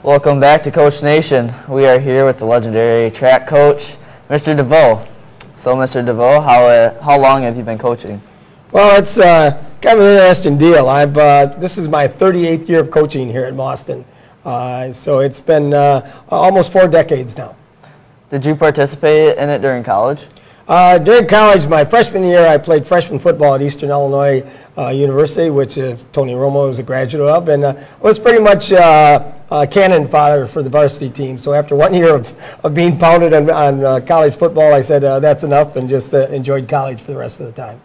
Welcome back to Coach Nation. We are here with the legendary track coach, Mr. DeVoe. So, Mr. DeVoe, how long have you been coaching? Well, it's kind of an interesting deal. This is my 38th year of coaching here at Boston. So it's been almost 4 decades now. Did you participate in it during college? During college, my freshman year, I played freshman football at Eastern Illinois University, which Tony Romo was a graduate of, and was pretty much cannon fodder for the varsity team. So after 1 year of being pounded on college football, I said that's enough, and just enjoyed college for the rest of the time.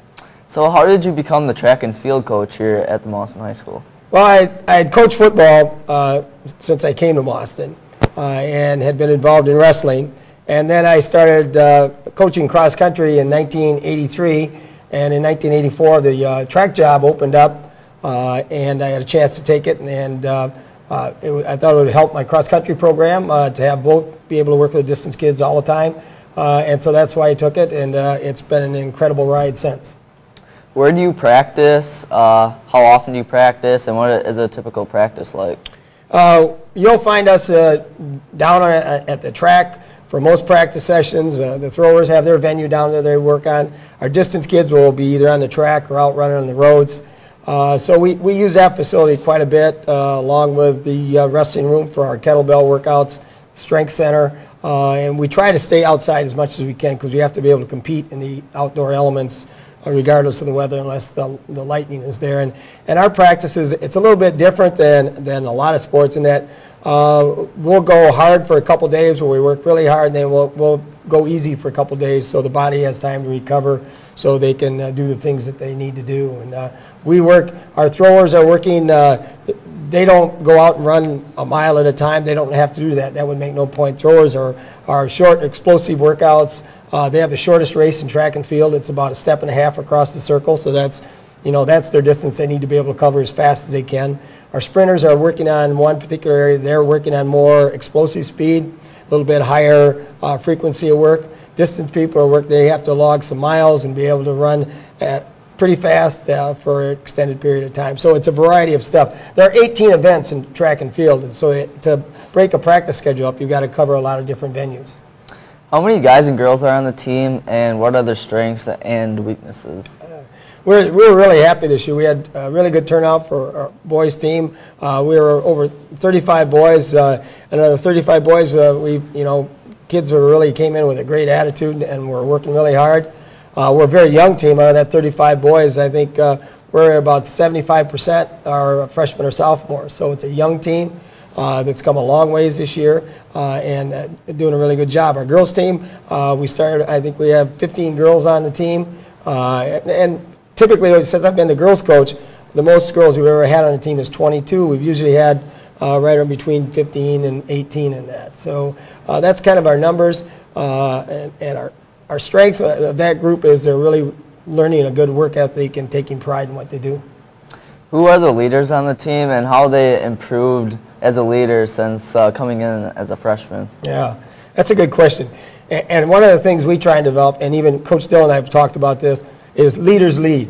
So how did you become the track and field coach here at the Boston High School? Well, I had coached football since I came to Boston and had been involved in wrestling. And then I started coaching cross country in 1983, and in 1984 the track job opened up, and I had a chance to take it, and I thought it would help my cross country program to have both be able to work with the distance kids all the time, and so that's why I took it, and it's been an incredible ride since. Where do you practice? How often do you practice, and what is a typical practice like? You'll find us down at the track for most practice sessions. The throwers have their venue down there they work on. Our distance kids will be either on the track or out running on the roads. So we use that facility quite a bit, along with the wrestling room for our kettlebell workouts, strength center, and we try to stay outside as much as we can because we have to be able to compete in the outdoor elements regardless of the weather, unless the lightning is there. And our practices, it's a little bit different than a lot of sports in that we'll go hard for a couple days where we work really hard, and then we'll go easy for a couple days so the body has time to recover so they can do the things that they need to do. And we work, our throwers are working, they don't go out and run a mile at a time. They don't have to do that. That would make no point. Throwers are short, explosive workouts. They have the shortest race in track and field. It's about 1.5 steps across the circle, so that's their distance they need to be able to cover as fast as they can. Our sprinters are working on one particular area. They're working on more explosive speed, a little bit higher frequency of work. Distance people they have to log some miles and be able to run pretty fast for an extended period of time. So it's a variety of stuff. There are 18 events in track and field, and so to break a practice schedule up, you've got to cover a lot of different venues. How many guys and girls are on the team, and what are their strengths and weaknesses? We were really happy this year. We had a really good turnout for our boys team. We were over 35 boys. Another 35 boys. Kids really came in with a great attitude and were working really hard. We're a very young team. Out of that 35 boys, I think we're about 75% are freshmen or sophomores. So it's a young team that's come a long ways this year and doing a really good job. Our girls team, I think we have 15 girls on the team, and typically, since I've been the girls coach, the most girls we've ever had on the team is 22. We've usually had right around between 15 and 18 in that. So that's kind of our numbers, and our strengths of that group is they're really learning a good work ethic and taking pride in what they do. Who are the leaders on the team, and how they improved as a leader since coming in as a freshman? Yeah, that's a good question. And one of the things we try and develop, and even Coach Dill and I have talked about this, is leaders lead.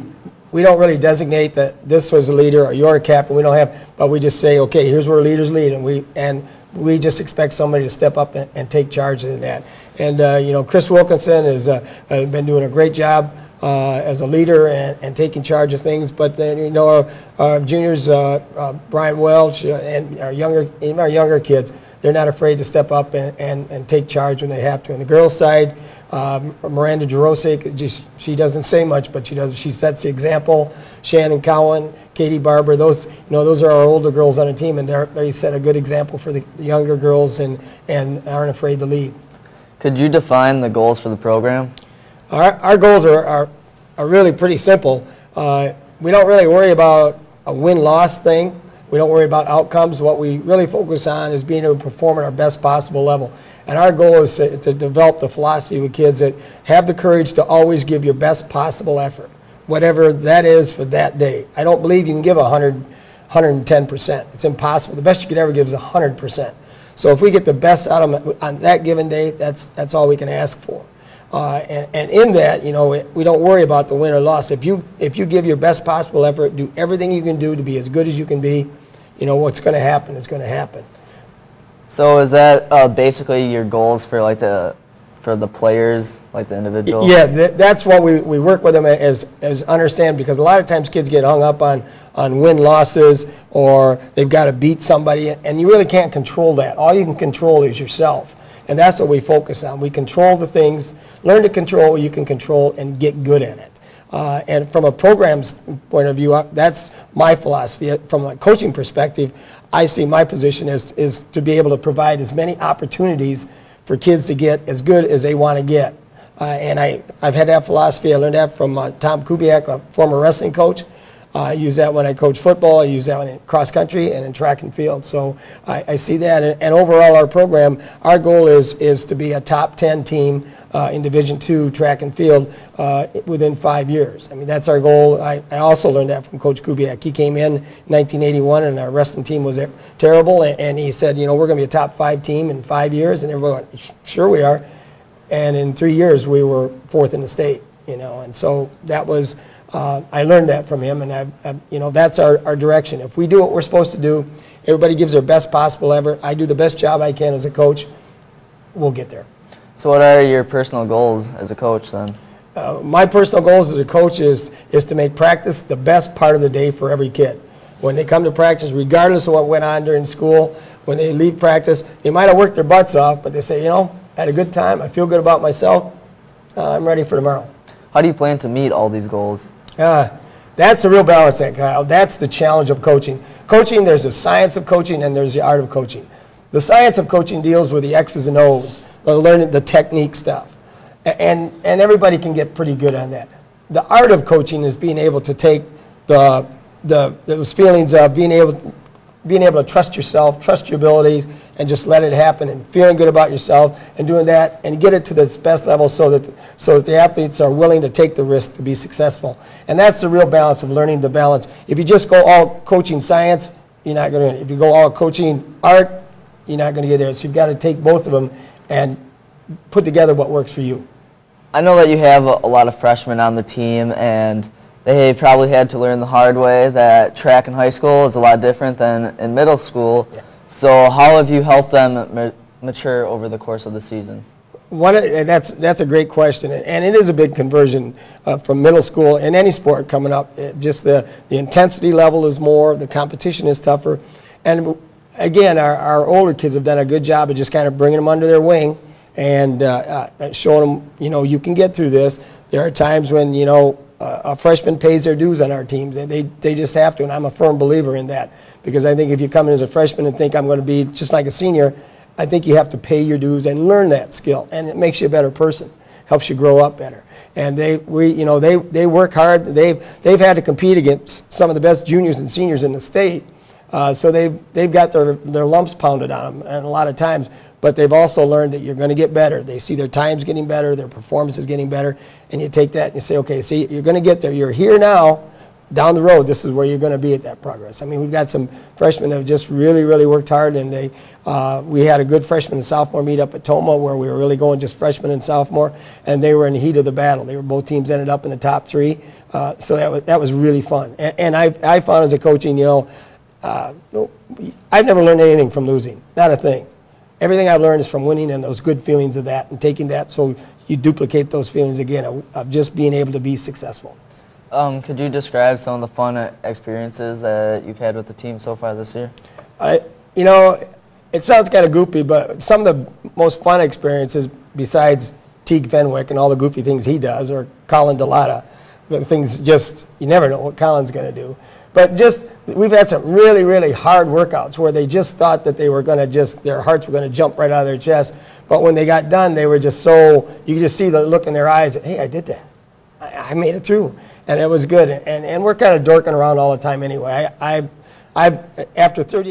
We don't really designate that this was a leader or you're a captain. We don't have, but we just say, okay, here's where leaders lead, and we just expect somebody to step up and take charge of that. And Chris Wilkinson has been doing a great job as a leader and taking charge of things. But then our juniors, Brian Welch, and our younger kids, they're not afraid to step up and take charge when they have to. On the girls' side, Miranda Jarosik, she doesn't say much, but she sets the example. Shannon Cowan, Katie Barber, those are our older girls on the team, and they set a good example for the younger girls and aren't afraid to lead. Could you define the goals for the program? Our goals are really pretty simple. We don't really worry about a win-loss thing. We don't worry about outcomes. What we really focus on is being able to perform at our best possible level. And our goal is to develop the philosophy with kids that have the courage to always give your best possible effort, whatever that is for that day. I don't believe you can give 110%. It's impossible. The best you could ever give is 100%. So if we get the best out of them on that given day, that's all we can ask for. And in that, you know, we don't worry about the win or loss. If you give your best possible effort, do everything you can do to be as good as you can be, you know, what's going to happen is going to happen. So is that basically your goals for like the players, like the individual? Yeah, that's what we work with them as understand, because a lot of times kids get hung up on win-losses, or they've got to beat somebody, and you really can't control that. All you can control is yourself, and that's what we focus on. We control the things, learn to control what you can control, and get good at it. And from a program's point of view, that's my philosophy. From a coaching perspective, I see my position is to be able to provide as many opportunities for kids to get as good as they want to get. And I've had that philosophy. I learned that from Tom Kubiak, a former wrestling coach. I use that when I coach football. I use that in cross country and in track and field. So I see that. And overall, our program, our goal is to be a top 10 team in Division II track and field within 5 years. I mean, that's our goal. I also learned that from Coach Kubiak. He came in 1981, and our wrestling team was terrible. And he said, you know, we're going to be a top 5 team in 5 years. And everyone went, sure we are. And in 3 years, we were 4th in the state, you know. And so that was, I learned that from him. And, you know, that's our direction. If we do what we're supposed to do, everybody gives their best possible effort, I do the best job I can as a coach, we'll get there. So what are your personal goals as a coach then? My personal goals as a coach is to make practice the best part of the day for every kid. When they come to practice, regardless of what went on during school, when they leave practice, they might have worked their butts off, but they say, you know, I had a good time, I feel good about myself, I'm ready for tomorrow. How do you plan to meet all these goals? That's a real balance act, Kyle. That's the challenge of coaching. Coaching, there's the science of coaching and there's the art of coaching. The science of coaching deals with the X's and O's, learning the technique stuff. And everybody can get pretty good on that. The art of coaching is being able to take those feelings of being able to trust yourself, trust your abilities, and just let it happen, and feeling good about yourself, and doing that, and get it to the best level so that the athletes are willing to take the risk to be successful. And that's the real balance of learning the balance. If you just go all coaching science, you're not going to. If you go all coaching art, you're not going to get there. So you've got to take both of them and put together what works for you. I know that you have a lot of freshmen on the team, and they probably had to learn the hard way that track in high school is a lot different than in middle school. Yeah. So how have you helped them mature over the course of the season? That's a great question, and it is a big conversion from middle school in any sport coming up. Just the intensity level is more, the competition is tougher, and again, our older kids have done a good job of just kind of bringing them under their wing and showing them, you know, you can get through this. There are times when, you know, a freshman pays their dues on our teams. They just have to, and I'm a firm believer in that, because I think if you come in as a freshman and think I'm going to be just like a senior, I think you have to pay your dues and learn that skill, and it makes you a better person, helps you grow up better. And they work hard. They've had to compete against some of the best juniors and seniors in the state. So they've got their lumps pounded on them, and a lot of times, but they've also learned that you're going to get better. They see their times getting better, their performance is getting better, and you take that and you say, okay, see, you're going to get there. You're here now. Down the road, this is where you're going to be at that progress. I mean, we've got some freshmen that have just really, really worked hard, and we had a good freshman and sophomore meet up at Toma where we were really going just freshman and sophomore, and they were in the heat of the battle. Both teams ended up in the top 3, so that was really fun. And I found as a coaching, you know, I've never learned anything from losing, not a thing. Everything I've learned is from winning and those good feelings of that, and taking that so you duplicate those feelings again of just being able to be successful. Could you describe some of the fun experiences that you've had with the team so far this year? You know, it sounds kind of goofy, but some of the most fun experiences, besides Teague Fenwick and all the goofy things he does, or Colin Delata, the things just, you never know what Colin's going to do. But just, we've had some really, really hard workouts where they just thought that they were going to just, their hearts were going to jump right out of their chest. But when they got done, they were just so, you could just see the look in their eyes, that, hey, I did that. I made it through. And it was good. And we're kind of dorking around all the time anyway. I've after 38